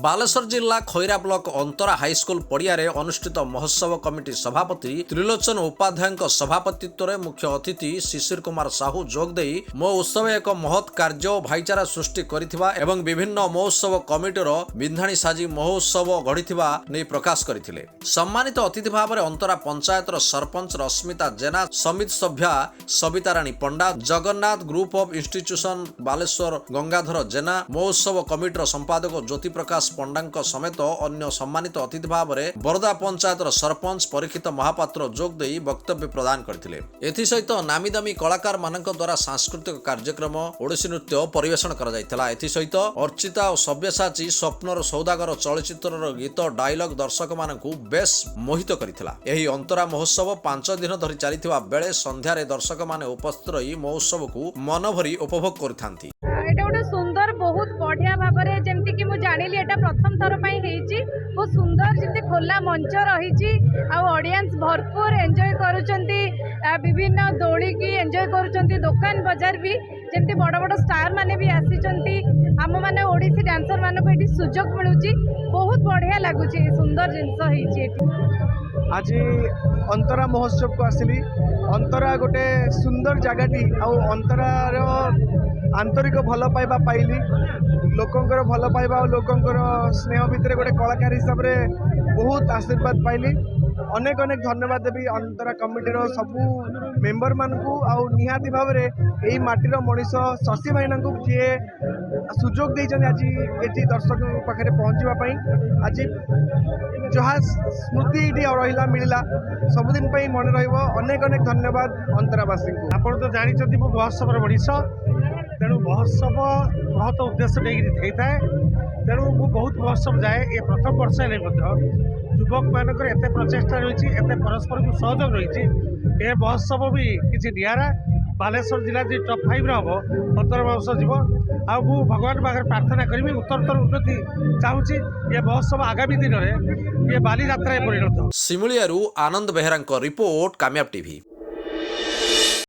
बालेश्वर जिला खैरा ब्लॉक अंतरा हाईस्कूल पड़िया अनुष्ठित महोत्सव कमिटी सभापति त्रिलोचन उपाध्याय सभापतित्व में मुख्य अतिथि शिशिर कुमार साहू जोगदे मो उत्सव एक महत् कार्य और भाईचारा सृष्टि करिथिबा एवं विभिन्न महोत्सव कमिटीर बिंधाणी साजी महोत्सव गढ़िथिबा नै प्रकाश करथिले। सम्मानित अतिथि भाव में अंतरा पंचायतर सरपंच रश्मिता जेना, समिति सभ्या Savita Rani Panda, Jagannath group of institution Baleswar Gangadhar Jena, महोत्सव कमिटीर संपादक ज्योति प्रकाश पंडा समेत अन्य सम्मानित अतिथि भाव में बरदा पंचायतर सरपंच परीक्षित महापात्र जोगदे वक्तव्य प्रदान करथिले। एथिसहित नामीदामी कलाकार मानक द्वारा सांस्कृतिक कार्यक्रम ओडिसी नृत्य परिवेषण करा जायतिला। एथिसहित अर्चिता और सब्यसाची स्वप्नर सौदागर चलचित्रर गीत डायलॉग दर्शक मानकु बेस मोहित करथिला। एही अंतरा महोत्सव 5 दिन धरि चलिथिबा बेले संध्यारे दर्शक माने उपस्थित रही महोत्सव को मनभरी उपभोग करथांती। एटा गोटे सुंदर बहुत बढ़िया भाव में जमती कि मुझे जानिली एटा प्रथम थर पई हेची बहुत सुंदर जमती खोला मंच रही ऑडियंस भरपूर एंजॉय करूचंती विभिन्न दौड़ी की एंजॉय करूचंती दुकान बाजार भी जमती बड़ बड़ स्टार माने भी आसीचंती आम माने ओडिसी डांसर मानको एठी सुजोग मिलुची बहुत बढ़िया लागुची सुंदर जिंस हेची एठी। आज अंतरा महोत्सव को आसिली। अंतरा गोटे सुंदर जगहटी अंतरार आंतरिक भल पाइबा पाइली लोकंकर भल पाइबा और लोकंकर स्नेह भितर गोटे कलाकार हिसाब से बहुत आशीर्वाद पाइली। अनेक अनेक धन्यवाद देवी अंतरा कमिटीर सबू मेंबर मानकू आउ निहाती भाव में यही माटीर मनीष शशि भाईना को जी सुजोग देइछन आज ये दर्शक पाखे पहुँचापी आज जहाँ स्मृति ये रहा मिलला सबुदिन मन रहा। अनेक अनेक धन्यवाद अंतरावासी को। आप तो जानते मो महोत्सव मनीष तेणु महोत्सव बहुत उद्देश्य नहीं था तेणु मु बहुत महोत्सव जाए ये प्रथम वर्ष युवक मानक एत प्रचेषा रही परस्पर को सहयोग रही ए महोत्सव भी किसी निरा बालेश्वर जिला जी टॉप 5 हम अंतर महोत्सव जीव आ भगवान पाखे प्रार्थना करी उत्तरोत्तर उन्नति चाहूँगी ये महोत्सव आगामी दिन में ये बाली यात्रा परिणत। सिमुलियारू आनंद बेहरा रिपोर्ट कामयाब टीवी।